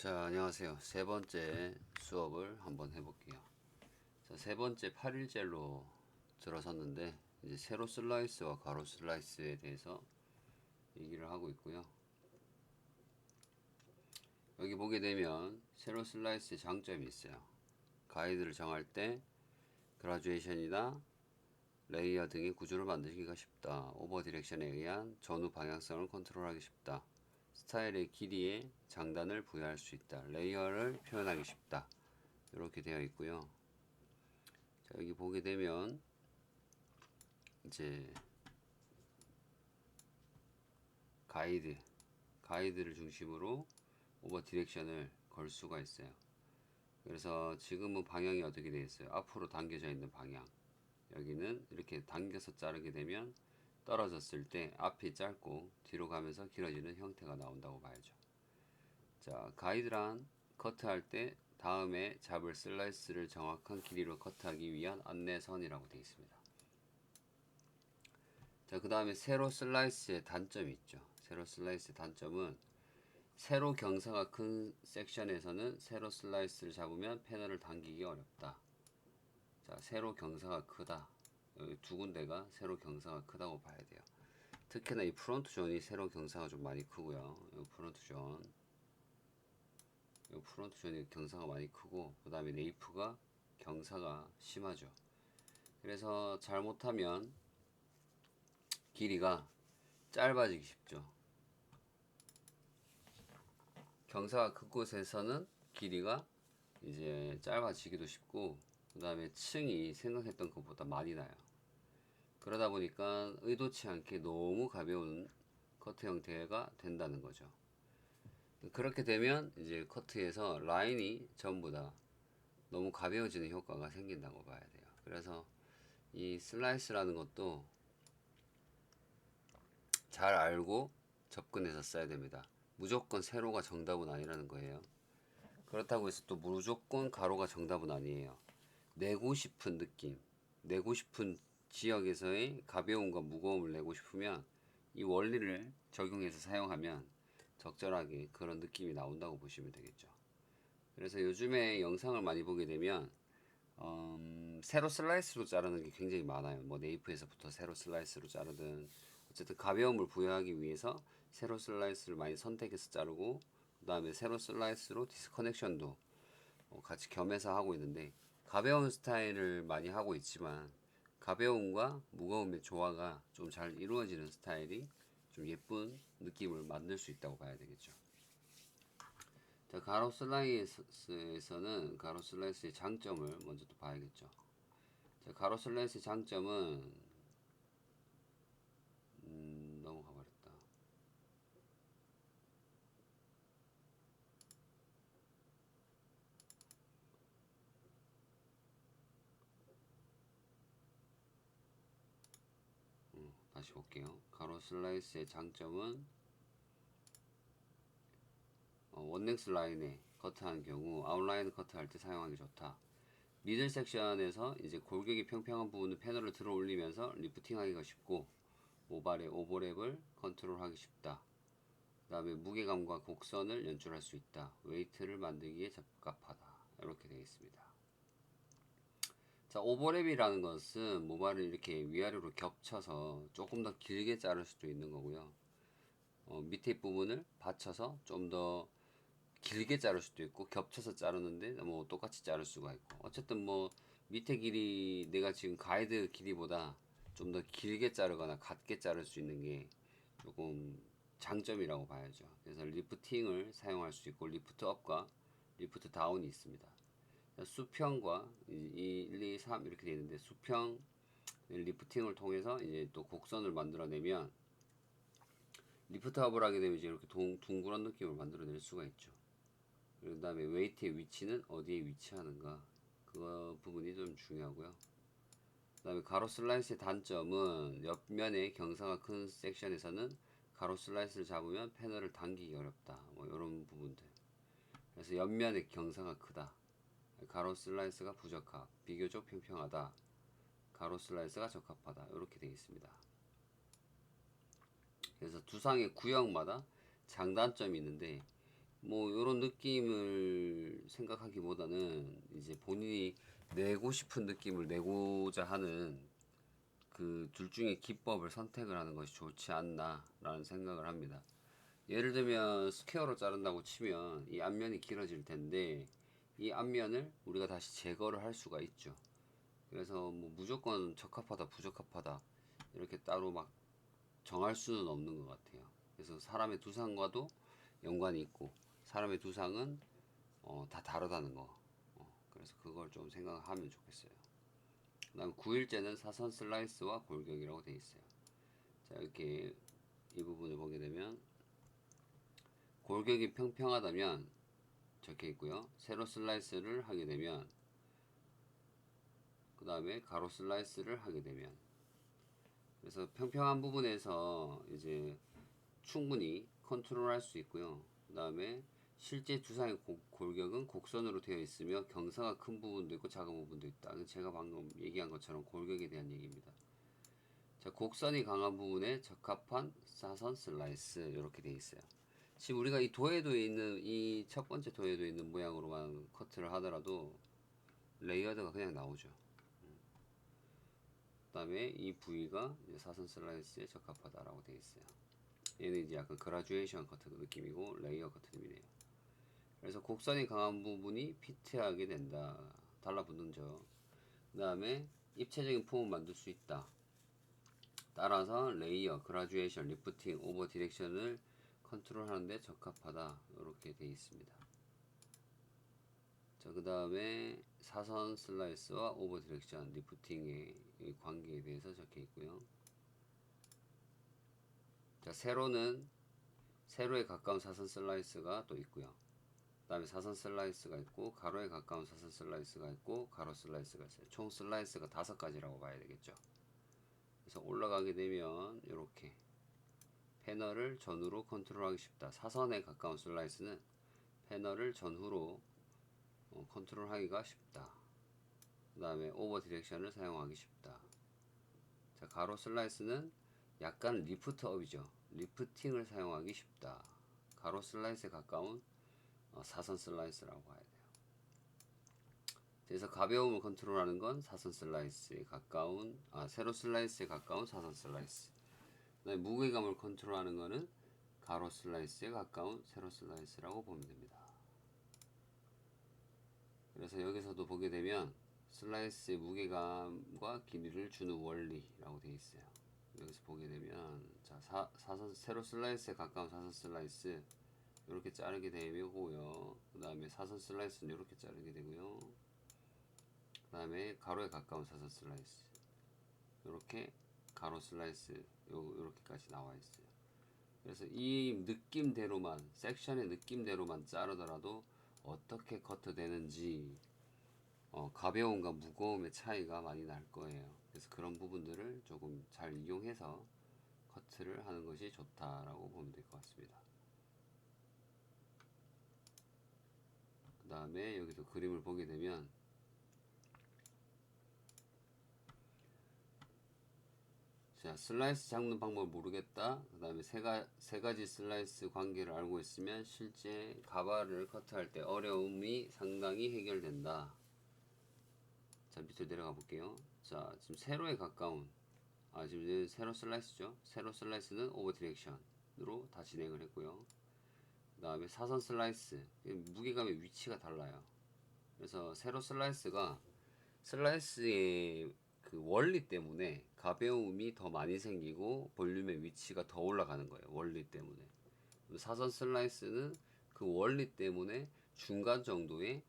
자, 안녕하세요. 세 번째 수업을 한번 해볼게요. 자, 세 번째 8일째로 들어섰는데, 이제 세로 슬라이스와 가로 슬라이스에 대해서 얘기를 하고 있고요. 여기 보게 되면 세로 슬라이스의 장점이 있어요. 가이드를 정할 때 그라듀에이션이나 레이어 등의 구조를 만들기가 쉽다. 오버 디렉션에 의한 전후 방향성을 컨트롤하기 쉽다. 스타일의 길이에 장단을 부여할 수 있다. 레이어를 표현하기 쉽다. 이렇게 되어 있고요. 자, 여기 보게 되면 이제 가이드를 중심으로 오버 디렉션을 걸 수가 있어요. 그래서 지금은 방향이 어떻게 되어 있어요? 앞으로 당겨져 있는 방향. 여기는 이렇게 당겨서 자르게 되면 떨어졌을 때 앞이 짧고 뒤로 가면서 길어지는 형태가 나온다고 봐야죠. 자, 가이드란 커트할 때 다음에 잡을 슬라이스를 정확한 길이로 커트하기 위한 안내선이라고 되어 있습니다. 자, 그 다음에 세로 슬라이스의 단점이 있죠. 세로 슬라이스의 단점은 세로 경사가 큰 섹션에서는 세로 슬라이스를 잡으면 패널을 당기기 어렵다. 자, 세로 경사가 크다. 여기 두 군데가 세로 경사가 크다고 봐야 돼요. 특히나 이 프론트 존이 세로 경사가 좀 많이 크고요. 이 프론트 존이 경사가 많이 크고, 그 다음에 네이프가 경사가 심하죠. 그래서 잘못하면 길이가 짧아지기 쉽죠. 경사가 큰 곳에서는 길이가 이제 짧아지기도 쉽고, 그 다음에 층이 생각했던 것보다 많이 나요. 그러다 보니까 의도치 않게 너무 가벼운 커트 형태가 된다는 거죠. 그렇게 되면 이제 커트에서 라인이 전부 다 너무 가벼워지는 효과가 생긴다고 봐야 돼요. 그래서 이 슬라이스라는 것도 잘 알고 접근해서 써야 됩니다. 무조건 세로가 정답은 아니라는 거예요. 그렇다고 해서 또 무조건 가로가 정답은 아니에요. 내고 싶은 느낌, 내고 싶은 지역에서의 가벼움과 무거움을 내고 싶으면 이 원리를 적용해서 사용하면 적절하게 그런 느낌이 나온다고 보시면 되겠죠. 그래서 요즘에 영상을 많이 보게 되면 세로 슬라이스로 자르는 게 굉장히 많아요. 뭐 네이프에서부터 세로 슬라이스로 자르든 어쨌든 가벼움을 부여하기 위해서 세로 슬라이스를 많이 선택해서 자르고, 그 다음에 세로 슬라이스로 디스커넥션도 같이 겸해서 하고 있는데, 가벼운 스타일을 많이 하고 있지만 가벼움과 무거움의 조화가 좀 잘 이루어지는 스타일이 좀 예쁜 느낌을 만들 수 있다고 봐야 되겠죠. 자, 가로 슬라이스의 장점을 먼저 또 봐야겠죠. 자, 가로 슬라이스의 장점은 넘어가 버렸다. 다시 볼게요. 가로 슬라이스의 장점은 원넥스 라인에 커트하는 경우 아웃라인 커트할 때 사용하기 좋다. 미들 섹션에서 이제 골격이 평평한 부분은 패널을 들어 올리면서 리프팅하기가 쉽고, 모발의 오버랩을 컨트롤하기 쉽다. 그 다음에 무게감과 곡선을 연출할 수 있다. 웨이트를 만들기에 적합하다. 이렇게 되어 있습니다. 자, 오버랩이라는 것은 모발을 이렇게 위아래로 겹쳐서 조금 더 길게 자를 수도 있는 거고요. 밑에 부분을 받쳐서 좀 더 길게 자를 수도 있고, 겹쳐서 자르는데 뭐 똑같이 자를 수가 있고, 어쨌든 뭐 밑에 길이 내가 지금 가이드 길이보다 좀 더 길게 자르거나 같게 자를 수 있는 게 조금 장점이라고 봐야죠. 그래서 리프팅을 사용할 수 있고, 리프트 업과 리프트 다운이 있습니다. 수평과 1, 2, 3 이렇게 되어 있는데, 수평 리프팅을 통해서 이제 또 곡선을 만들어내면, 리프트업을 하게 되면 이제 이렇게 둥그런 느낌을 만들어낼 수가 있죠. 그 다음에 웨이트의 위치는 어디에 위치하는가, 그 부분이 좀 중요하고요. 그 다음에 가로 슬라이스의 단점은 옆면에 경사가 큰 섹션에서는 가로 슬라이스를 잡으면 패널을 당기기 어렵다. 뭐 이런 부분들. 그래서 옆면에 경사가 크다. 가로 슬라이스가 부적합. 비교적 평평하다. 가로 슬라이스가 적합하다. 이렇게 되어 있습니다. 그래서 두상의 구역마다 장단점이 있는데, 뭐 이런 느낌을 생각하기보다는 이제 본인이 내고 싶은 느낌을 내고자 하는 그 둘 중에 기법을 선택을 하는 것이 좋지 않나라는 생각을 합니다. 예를 들면 스퀘어로 자른다고 치면 이 앞면이 길어질 텐데 이 앞면을 우리가 다시 제거를 할 수가 있죠. 그래서 뭐 무조건 적합하다 부적합하다 이렇게 따로 막 정할 수는 없는 것 같아요. 그래서 사람의 두상과도 연관이 있고 사람의 두상은 다 다르다는 거. 그래서 그걸 좀 생각하면 좋겠어요. 그다음 9일째는 사선 슬라이스와 골격이라고 되어 있어요. 자, 이렇게 이 부분을 보게 되면 골격이 평평하다면 적혀 있고요. 세로 슬라이스를 하게 되면 그 다음에 가로 슬라이스를 하게 되면 그래서 평평한 부분에서 이제 충분히 컨트롤할 수 있고요. 그 다음에 실제 두상의 골격은 곡선으로 되어 있으며 경사가 큰 부분도 있고 작은 부분도 있다. 제가 방금 얘기한 것처럼 골격에 대한 얘기입니다. 자, 곡선이 강한 부분에 적합한 사선 슬라이스 이렇게 되어 있어요. 지금 우리가 이 도해도에 있는 이 첫 번째 도해도에 있는 모양으로만 커트를 하더라도 레이어드가 그냥 나오죠. 그 다음에 이 부위가 사선 슬라이스에 적합하다라고 되어 있어요. 얘는 이제 약간 그라듀에이션 커트 느낌이고 레이어 커트 느낌이네요. 그래서 곡선이 강한 부분이 피트하게 된다. 달라붙는 점. 그 다음에 입체적인 폼을 만들 수 있다. 따라서 레이어, 그라듀에이션, 리프팅, 오버 디렉션을 컨트롤하는데 적합하다. 이렇게 되어 있습니다. 자, 그 다음에 사선 슬라이스와 오버 디렉션, 리프팅의 관계에 대해서 적혀 있고요. 자, 세로에 가까운 사선 슬라이스가 또 있고요. 그 다음에 사선 슬라이스가 있고 가로에 가까운 사선 슬라이스가 있고 가로 슬라이스가 있어요. 총 슬라이스가 5가지라고 봐야 되겠죠. 그래서 올라가게 되면 이렇게 패널을 전후로 컨트롤하기 쉽다. 사선에 가까운 슬라이스는 패널을 전후로 컨트롤하기가 쉽다. 그 다음에 오버 디렉션을 사용하기 쉽다. 자, 가로 슬라이스는 약간 리프트업이죠. 리프팅을 사용하기 쉽다. 가로 슬라이스에 가까운 사선 슬라이스라고 봐야 돼요. 그래서 가벼움을 컨트롤하는 건 사선 슬라이스에 가까운 세로 슬라이스에 가까운 사선 슬라이스. 그다음에 무게감을 컨트롤하는 거는 가로 슬라이스에 가까운 세로 슬라이스라고 보면 됩니다. 그래서 여기서도 보게 되면 슬라이스의 무게감과 길이를 주는 원리라고 되어 있어요. 여기서 보게 되면 자, 사선 세로 슬라이스에 가까운 사선 슬라이스 이렇게 자르게 되고요. 그 다음에 사선 슬라이스는 이렇게 자르게 되고요. 그 다음에 가로에 가까운 사선 슬라이스 이렇게 가로 슬라이스 요렇게까지 나와 있어요. 그래서 이 느낌대로만 섹션의 느낌대로만 자르더라도 어떻게 커트 되는지 가벼움과 무거움의 차이가 많이 날 거예요. 그래서 그런 부분들을 조금 잘 이용해서 커트를 하는 것이 좋다라고 보면 될 것 같습니다. 그 다음에 여기서 그림을 보게 되면 자, 슬라이스 잡는 방법을 모르겠다. 그 다음에 세 가지 슬라이스 관계를 알고 있으면 실제 가발을 커트할 때 어려움이 상당히 해결된다. 자, 밑으로 내려가 볼게요. 자, 지금 세로에 가까운 지금 세로 슬라이스죠. 세로 슬라이스는 오버 디렉션으로 다 진행을 했고요. 그 다음에 사선 슬라이스 무게감의 위치가 달라요. 그래서 세로 슬라이스가 슬라이스의 그 원리 때문에 가벼움이 더 많이 생기고 볼륨의 위치가 더 올라가는 거예요. 원리 때문에. 사선 슬라이스는 그 원리 때문에 중간 정도의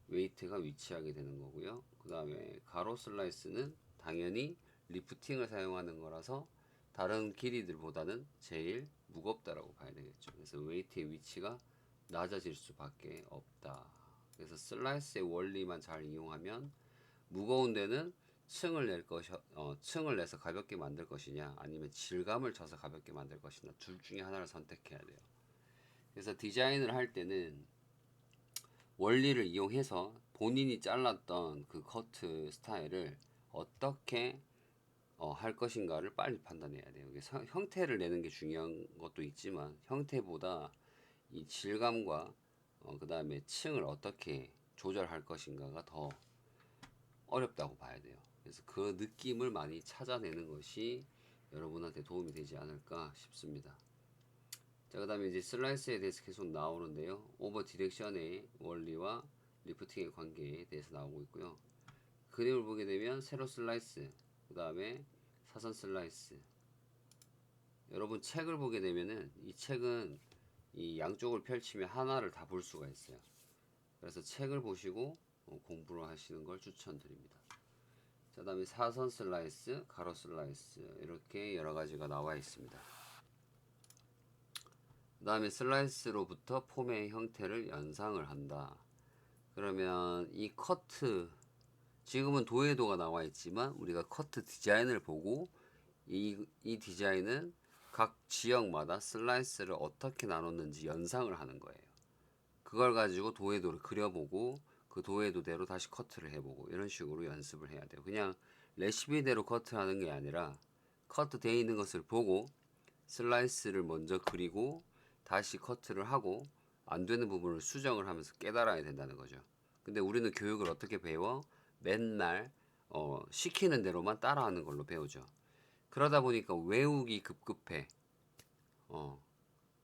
웨이트가 위치하게 되는 거고요. 그 다음에 가로 슬라이스는 당연히 리프팅을 사용하는 거라서 다른 길이들보다는 제일 무겁다라고 봐야 되겠죠. 그래서 웨이트의 위치가 낮아질 수밖에 없다. 그래서 슬라이스의 원리만 잘 이용하면 무거운 데는 층을 내서 가볍게 만들 것이냐 아니면 질감을 쳐서 가볍게 만들 것이냐 둘 중에 하나를 선택해야 돼요. 그래서 디자인을 할 때는 원리를 이용해서 본인이 잘랐던 그 커트 스타일을 어떻게 할 것인가를 빨리 판단해야 돼요. 형태를 내는 게 중요한 것도 있지만 형태보다 이 질감과 그 다음에 층을 어떻게 조절할 것인가가 더 어렵다고 봐야 돼요. 그래서 그 느낌을 많이 찾아내는 것이 여러분한테 도움이 되지 않을까 싶습니다. 자, 그 다음에 이제 슬라이스에 대해서 계속 나오는데요. 오버 디렉션의 원리와 리프팅의 관계에 대해서 나오고 있고요. 그림을 보게 되면 세로 슬라이스, 그 다음에 사선 슬라이스. 여러분 책을 보게 되면은 이 책은 이 양쪽을 펼치면 하나를 다 볼 수가 있어요. 그래서 책을 보시고 공부를 하시는 걸 추천드립니다. 자, 다음에 사선 슬라이스, 가로 슬라이스 이렇게 여러 가지가 나와 있습니다. 그 다음에 슬라이스로부터 폼의 형태를 연상을 한다. 그러면 이 커트, 지금은 도해도가 나와 있지만 우리가 커트 디자인을 보고 이 디자인은 각 지역마다 슬라이스를 어떻게 나눴는지 연상을 하는 거예요. 그걸 가지고 도해도를 그려보고 그 도해도대로 다시 커트를 해보고 이런 식으로 연습을 해야 돼요. 그냥 레시피대로 커트하는 게 아니라 커트 되어 있는 것을 보고 슬라이스를 먼저 그리고 다시 커트를 하고 안 되는 부분을 수정을 하면서 깨달아야 된다는 거죠. 근데 우리는 교육을 어떻게 배워? 맨날 시키는 대로만 따라하는 걸로 배우죠. 그러다 보니까 외우기 급급해.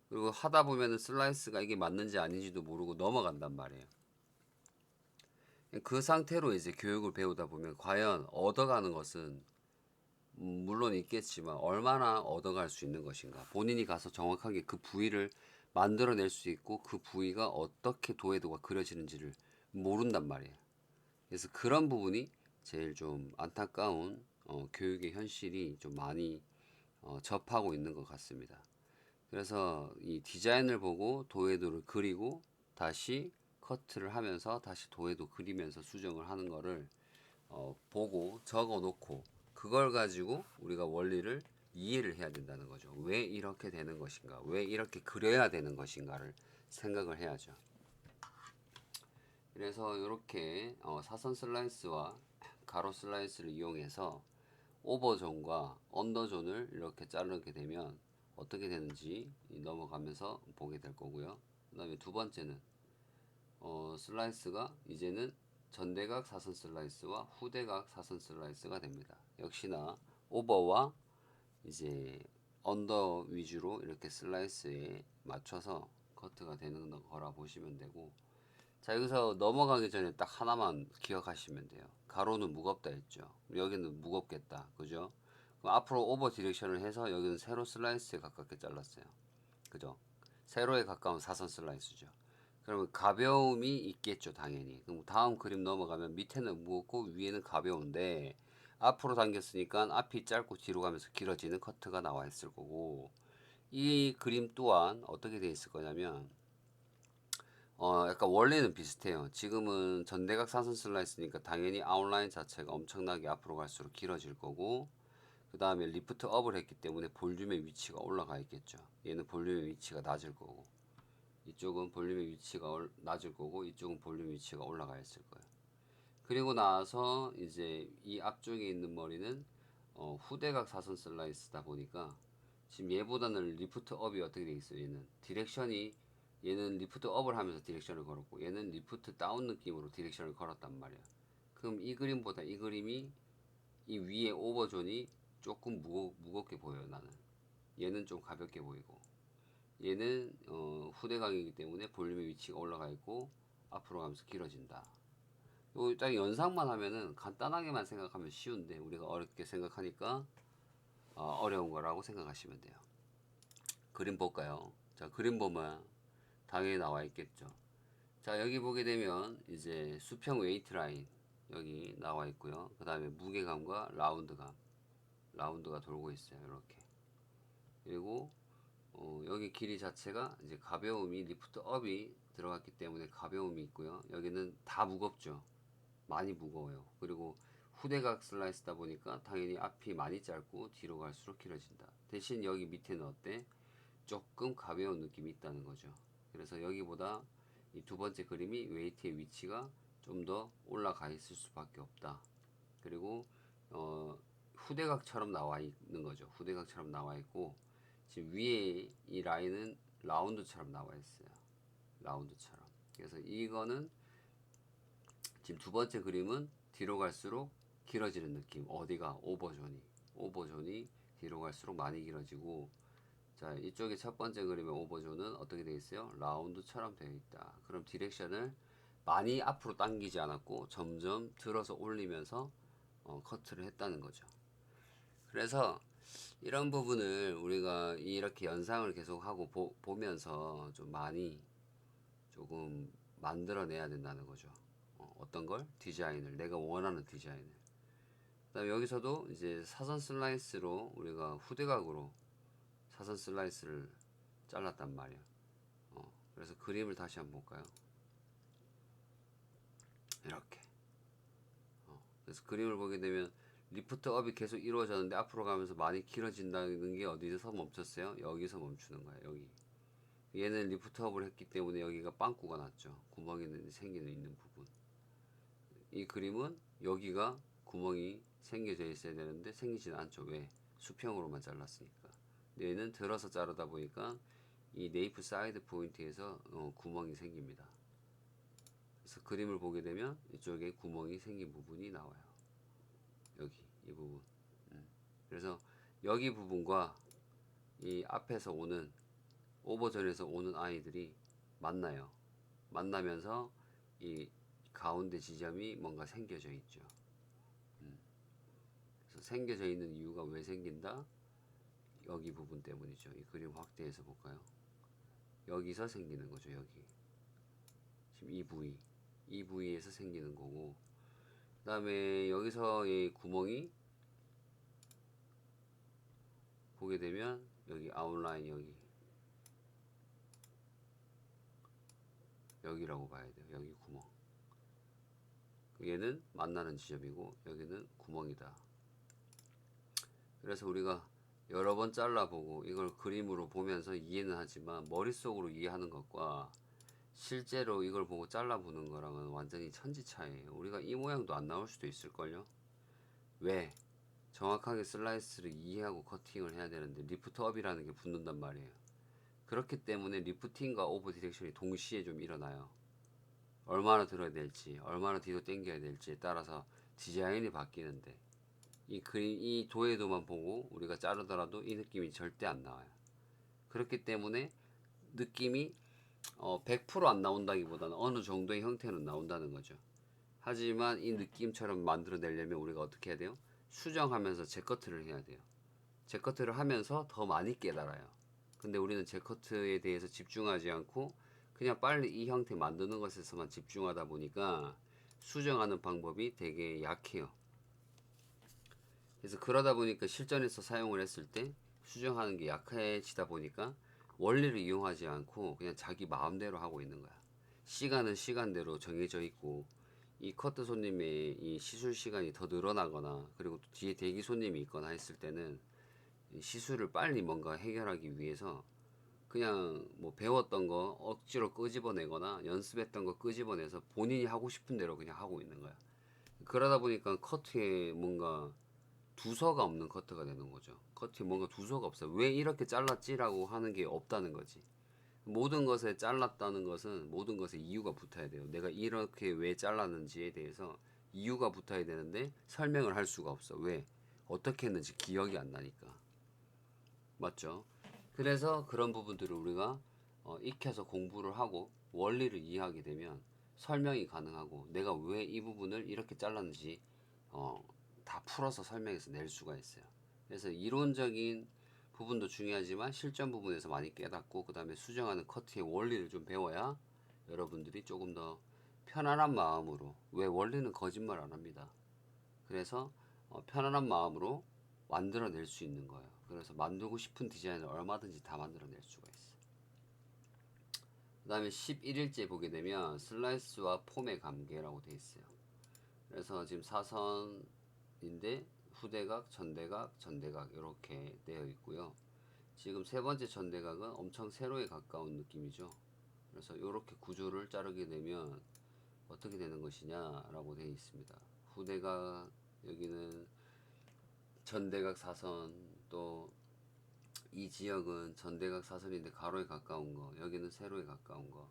그리고 하다 보면은 슬라이스가 이게 맞는지 아닌지도 모르고 넘어간단 말이에요. 그 상태로 이제 교육을 배우다 보면 과연 얻어가는 것은 물론 있겠지만 얼마나 얻어갈 수 있는 것인가. 본인이 가서 정확하게 그 부위를 만들어낼 수 있고 그 부위가 어떻게 도해도가 그려지는지를 모른단 말이에요. 그래서 그런 부분이 제일 좀 안타까운 교육의 현실이 좀 많이 접하고 있는 것 같습니다. 그래서 이 디자인을 보고 도해도를 그리고 다시 커트를 하면서 다시 도해도 그리면서 수정을 하는 거를 보고 적어 놓고 그걸 가지고 우리가 원리를 이해를 해야 된다는 거죠. 왜 이렇게 되는 것인가? 왜 이렇게 그려야 되는 것인가를 생각을 해야죠. 그래서 이렇게 사선 슬라이스와 가로 슬라이스를 이용해서 오버존과 언더존을 이렇게 자르게 되면 어떻게 되는지 넘어가면서 보게 될 거고요. 그 다음에 두 번째는 슬라이스가 이제는 전대각 사선 슬라이스와 후대각 사선 슬라이스가 됩니다. 역시나 오버와 이제 언더 위주로 이렇게 슬라이스에 맞춰서 커트가 되는 거라 보시면 되고, 자, 여기서 넘어가기 전에 딱 하나만 기억하시면 돼요. 가로는 무겁다 했죠. 여기는 무겁겠다. 그죠? 그럼 앞으로 오버 디렉션을 해서 여기는 세로 슬라이스에 가깝게 잘랐어요. 그죠? 세로에 가까운 사선 슬라이스죠. 그러면 가벼움이 있겠죠, 당연히. 그럼 다음 그림 넘어가면 밑에는 무겁고 위에는 가벼운데 앞으로 당겼으니까 앞이 짧고 뒤로 가면서 길어지는 커트가 나와 있을 거고, 이 그림 또한 어떻게 돼 있을 거냐면 약간 원래는 비슷해요. 지금은 전대각 사선 슬라이스니까 당연히 아웃라인 자체가 엄청나게 앞으로 갈수록 길어질 거고, 그 다음에 리프트 업을 했기 때문에 볼륨의 위치가 올라가 있겠죠. 얘는 볼륨의 위치가 낮을 거고, 이쪽은 볼륨의 위치가 낮을 거고, 이쪽은 볼륨 위치가 올라가 있을 거예요. 그리고 나서 이제 이 앞쪽에 있는 머리는 후대각 사선 슬라이스다 보니까 지금 얘보다는 리프트 업이 어떻게 돼 있어요? 얘는 리프트 업을 하면서 디렉션을 걸었고 얘는 리프트 다운 느낌으로 디렉션을 걸었단 말이야. 그럼 이 그림보다 이 그림이 이 위에 오버존이 조금 무겁게 보여요. 나는 얘는 좀 가볍게 보이고 얘는 후대각이기 때문에 볼륨의 위치가 올라가 있고 앞으로 가면서 길어진다. 요 딱 연상만 하면은 간단하게만 생각하면 쉬운데 우리가 어렵게 생각하니까 어려운 거라고 생각하시면 돼요. 그림 볼까요? 자, 그림 보면 당연히 나와 있겠죠. 자, 여기 보게 되면 이제 수평 웨이트 라인 여기 나와 있고요. 그 다음에 무게감과 라운드가 돌고 있어요. 이렇게. 그리고 여기 길이 자체가 이제 가벼움이 리프트 업이 들어갔기 때문에 가벼움이 있고요. 여기는 다 무겁죠. 많이 무거워요. 그리고 후대각 슬라이스다 보니까 당연히 앞이 많이 짧고 뒤로 갈수록 길어진다. 대신 여기 밑에는 어때? 조금 가벼운 느낌이 있다는 거죠. 그래서 여기보다 이 두 번째 그림이 웨이트의 위치가 좀 더 올라가 있을 수밖에 없다. 그리고 후대각처럼 나와 있는 거죠. 후대각처럼 나와 있고 지금 위에 이 라인은 라운드처럼 나와 있어요. 라운드처럼. 그래서 이거는 지금 두 번째 그림은 뒤로 갈수록 길어지는 느낌. 어디가 오버존이 뒤로 갈수록 많이 길어지고, 자 이쪽에 첫 번째 그림의 오버존은 어떻게 되어 있어요? 라운드처럼 되어 있다. 그럼 디렉션을 많이 앞으로 당기지 않았고 점점 들어서 올리면서 커트를 했다는 거죠. 그래서 이런 부분을 우리가 이렇게 연상을 계속 하고 보면서 좀 많이 조금 만들어내야 된다는 거죠. 어떤 걸? 디자인을, 내가 원하는 디자인을. 그다음에 여기서도 이제 사선 슬라이스로 우리가 후대각으로 사선 슬라이스를 잘랐단 말이야. 그래서 그림을 다시 한번 볼까요? 이렇게. 그래서 그림을 보게 되면 리프트 업이 계속 이루어졌는데 앞으로 가면서 많이 길어진다는 게 어디서 멈췄어요? 여기서 멈추는 거예요. 여기. 얘는 리프트 업을 했기 때문에 여기가 빵꾸가 났죠. 구멍이 생기는 있는 부분. 이 그림은 여기가 구멍이 생겨져 있어야 되는데 생기지는 않죠. 왜? 수평으로만 잘랐으니까. 얘는 들어서 자르다 보니까 이 네이프 사이드 포인트에서 구멍이 생깁니다. 그래서 그림을 보게 되면 이쪽에 구멍이 생긴 부분이 나와요. 여기 이 부분. 그래서 여기 부분과 이 앞에서 오는 오버전에서 오는 아이들이 만나요. 만나면서 이 가운데 지점이 뭔가 생겨져 있죠. 그래서 생겨져 있는 이유가 왜 생긴다? 여기 부분 때문이죠. 이 그림 확대해서 볼까요? 여기서 생기는 거죠. 여기. 지금 이 부위에서 생기는 거고, 그 다음에 여기서 이 구멍이 보게 되면 여기 아웃라인 여기라고 봐야 돼요. 여기 구멍. 얘는 만나는 지점이고 여기는 구멍이다. 그래서 우리가 여러 번 잘라보고 이걸 그림으로 보면서 이해는 하지만 머릿속으로 이해하는 것과 실제로 이걸 보고 잘라보는 거랑은 완전히 천지 차이에요. 우리가 이 모양도 안 나올 수도 있을걸요. 왜? 정확하게 슬라이스를 이해하고 커팅을 해야 되는데 리프트업이라는 게 붙는단 말이에요. 그렇기 때문에 리프팅과 오버 디렉션이 동시에 좀 일어나요. 얼마나 들어야 될지, 얼마나 뒤로 당겨야 될지에 따라서 디자인이 바뀌는데 이 그림, 이 도해도만 보고 우리가 자르더라도 이 느낌이 절대 안 나와요. 그렇기 때문에 느낌이 100%안 나온다기보다는 어느 정도의 형태는 나온다는 거죠. 하지만 이 느낌처럼 만들어내려면 우리가 어떻게 해야 돼요? 수정하면서 재커트를 해야 돼요. 재커트를 하면서 더 많이 깨달아요. 근데 우리는 재커트에 대해서 집중하지 않고 그냥 빨리 이 형태 만드는 것에서만 집중하다 보니까 수정하는 방법이 되게 약해요. 그래서 그러다 보니까 실전에서 사용을 했을 때 수정하는 게 약해지다 보니까 원리를 이용하지 않고 그냥 자기 마음대로 하고 있는 거야. 시간은 시간대로 정해져 있고 이 커트 손님의 이 시술 시간이 더 늘어나거나 그리고 또 뒤에 대기 손님이 있거나 했을 때는 시술을 빨리 뭔가 해결하기 위해서 그냥 뭐 배웠던 거 억지로 끄집어내거나 연습했던 거 끄집어내서 본인이 하고 싶은 대로 그냥 하고 있는 거야. 그러다 보니까 커트에 뭔가 두서가 없는 커트가 되는 거죠. 커트에 뭔가 두서가 없어요. 왜 이렇게 잘랐지라고 하는 게 없다는 거지. 모든 것에 잘랐다는 것은 모든 것에 이유가 붙어야 돼요. 내가 이렇게 왜 잘랐는지에 대해서 이유가 붙어야 되는데 설명을 할 수가 없어. 왜? 어떻게 했는지 기억이 안 나니까. 맞죠? 그래서 그런 부분들을 우리가 익혀서 공부를 하고 원리를 이해하게 되면 설명이 가능하고 내가 왜 이 부분을 이렇게 잘랐는지 다 풀어서 설명해서 낼 수가 있어요. 그래서 이론적인 부분도 중요하지만 실전 부분에서 많이 깨닫고 그 다음에 수정하는 커트의 원리를 좀 배워야 여러분들이 조금 더 편안한 마음으로, 왜 원리는 거짓말 안 합니다. 그래서 편안한 마음으로 만들어낼 수 있는 거예요. 그래서 만들고 싶은 디자인을 얼마든지 다 만들어낼 수가 있어요. 그 다음에 11일째 보게 되면 슬라이스와 폼의 관계라고 되어 있어요. 그래서 지금 사선인데 후대각, 전대각, 전대각 이렇게 되어 있고요. 지금 세 번째 전대각은 엄청 세로에 가까운 느낌이죠. 그래서 이렇게 구조를 자르게 되면 어떻게 되는 것이냐라고 되어 있습니다. 후대각, 여기는 전대각 사선, 또 이 지역은 전대각 사선인데 가로에 가까운 거, 여기는 세로에 가까운 거.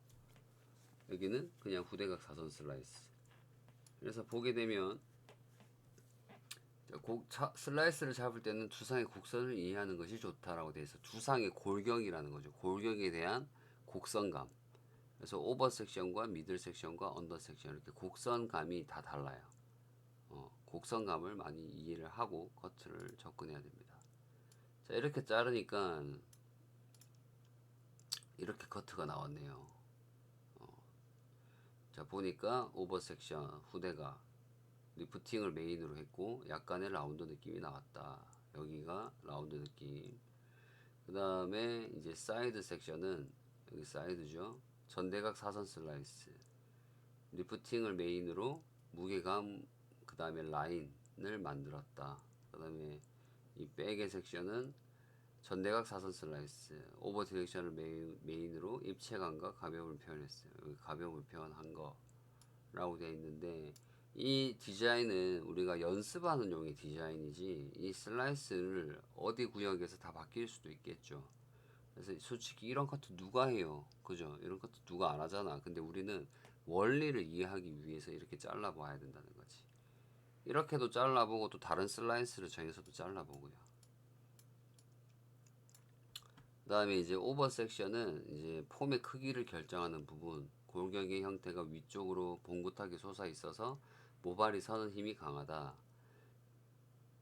여기는 그냥 후대각 사선 슬라이스. 그래서 보게 되면 슬라이스를 잡을 때는 두상의 곡선을 이해하는 것이 좋다라고 되어 있어. 두상의 골격이라는 거죠. 골격에 대한 곡선감. 그래서 오버 섹션과 미들 섹션과 언더 섹션 이렇게 곡선감이 다 달라요. 곡선감을 많이 이해를 하고 커트를 접근해야 됩니다. 자, 이렇게 자르니까 이렇게 커트가 나왔네요. 자, 보니까 오버 섹션 후대가 리프팅을 메인으로 했고 약간의 라운드 느낌이 나왔다. 여기가 라운드 느낌. 그 다음에 이제 사이드 섹션은 여기 사이드죠. 전대각 사선 슬라이스. 리프팅을 메인으로 무게감 그 다음에 라인을 만들었다. 그 다음에 이 백의 섹션은 전대각 사선 슬라이스. 오버 디렉션을 메인으로 입체감과 가벼움을 표현했어요. 여기 가벼움을 표현한 거라고 되어 있는데 이 디자인은 우리가 연습하는 용의 디자인이지 이 슬라이스를 어디 구역에서 다 바뀔 수도 있겠죠. 그래서 솔직히 이런 커트 누가 해요? 그죠? 이런 커트 누가 안 하잖아. 근데 우리는 원리를 이해하기 위해서 이렇게 잘라봐야 된다는 거지. 이렇게도 잘라보고 또 다른 슬라이스를 정해서도 잘라보고요. 그 다음에 이제 오버 섹션은 이제 폼의 크기를 결정하는 부분. 골격의 형태가 위쪽으로 봉긋하게 솟아 있어서 모발이 서는 힘이 강하다.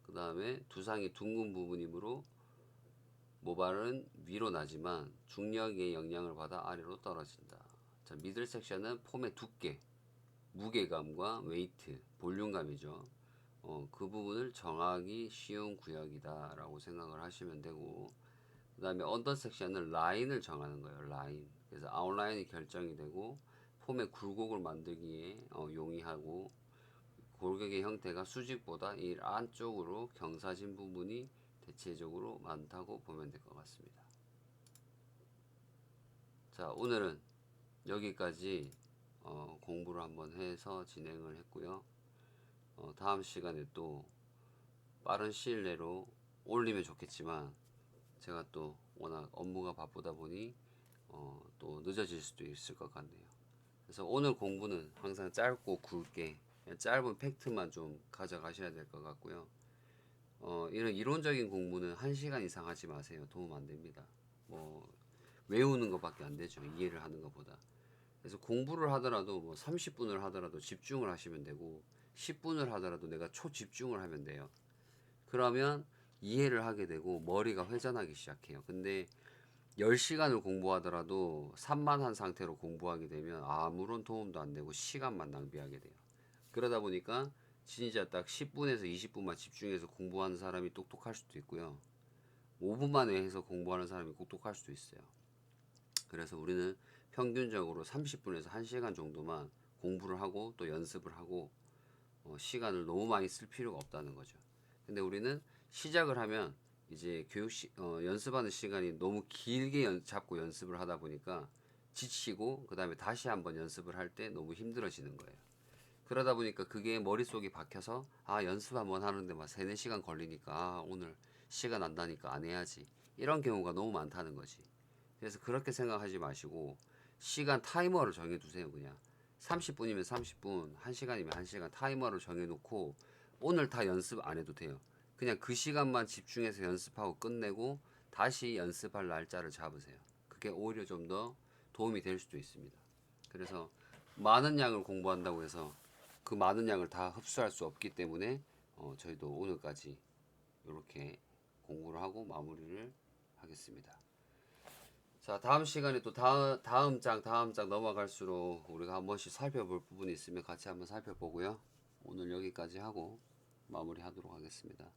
그 다음에 두상이 둥근 부분이므로 모발은 위로 나지만 중력의 영향을 받아 아래로 떨어진다. 자, 미들 섹션은 폼의 두께, 무게감과 웨이트, 볼륨감이죠. 그 부분을 정하기 쉬운 구역이다 라고 생각을 하시면 되고, 그 다음에 언더 섹션은 라인을 정하는 거예요. 라인. 그래서 아웃라인이 결정이 되고 폼의 굴곡을 만들기에 용이하고, 골격의 형태가 수직보다 이 안쪽으로 경사진 부분이 대체적으로 많다고 보면 될 것 같습니다. 자, 오늘은 여기까지 공부를 한번 해서 진행을 했고요. 다음 시간에 또 빠른 시일 내로 올리면 좋겠지만 제가 또 워낙 업무가 바쁘다 보니 또 늦어질 수도 있을 것 같네요. 그래서 오늘 공부는 항상 짧고 굵게 짧은 팩트만 좀 가져가셔야 될 것 같고요. 이런 이론적인 공부는 1시간 이상 하지 마세요. 도움 안 됩니다. 뭐 외우는 것밖에 안 되죠. 이해를 하는 것보다. 그래서 공부를 하더라도 뭐 30분을 하더라도 집중을 하시면 되고 10분을 하더라도 내가 초집중을 하면 돼요. 그러면 이해를 하게 되고 머리가 회전하기 시작해요. 근데 10시간을 공부하더라도 산만한 상태로 공부하게 되면 아무런 도움도 안 되고 시간만 낭비하게 돼요. 그러다 보니까 진짜 딱 10분에서 20분만 집중해서 공부하는 사람이 똑똑할 수도 있고요. 5분 만에 해서 공부하는 사람이 똑똑할 수도 있어요. 그래서 우리는 평균적으로 30분에서 1시간 정도만 공부를 하고 또 연습을 하고 시간을 너무 많이 쓸 필요가 없다는 거죠. 근데 우리는 시작을 하면 이제 연습하는 시간이 너무 길게 잡고 연습을 하다 보니까 지치고 그 다음에 다시 한번 연습을 할 때 너무 힘들어지는 거예요. 그러다 보니까 그게 머릿속에 박혀서 연습 한번 하는데 막 3, 4시간 걸리니까 오늘 시간 안 나니까 안 해야지. 이런 경우가 너무 많다는 거지. 그래서 그렇게 생각하지 마시고 시간 타이머를 정해 두세요. 그냥 30분이면 30분, 1시간이면 1시간 타이머를 정해 놓고 오늘 다 연습 안 해도 돼요. 그냥 그 시간만 집중해서 연습하고 끝내고 다시 연습할 날짜를 잡으세요. 그게 오히려 좀 더 도움이 될 수도 있습니다. 그래서 많은 양을 공부한다고 해서 그 많은 양을 다 흡수할 수 없기 때문에 저희도 오늘까지 이렇게 공부를 하고 마무리를 하겠습니다. 자, 다음 시간에 또 다음 장 넘어갈수록 우리가 한 번씩 살펴볼 부분이 있으면 같이 한번 살펴보고요. 오늘 여기까지 하고 마무리 하도록 하겠습니다.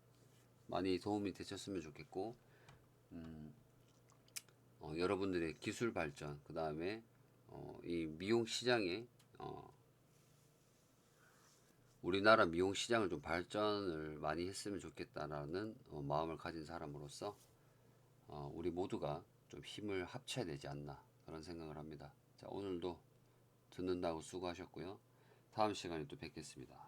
많이 도움이 되셨으면 좋겠고, 여러분들의 기술 발전, 그 다음에 이 미용 시장에 우리나라 미용 시장을 좀 발전을 많이 했으면 좋겠다라는 마음을 가진 사람으로서 우리 모두가 좀 힘을 합쳐야 되지 않나 그런 생각을 합니다. 자, 오늘도 듣는다고 수고하셨고요. 다음 시간에 또 뵙겠습니다.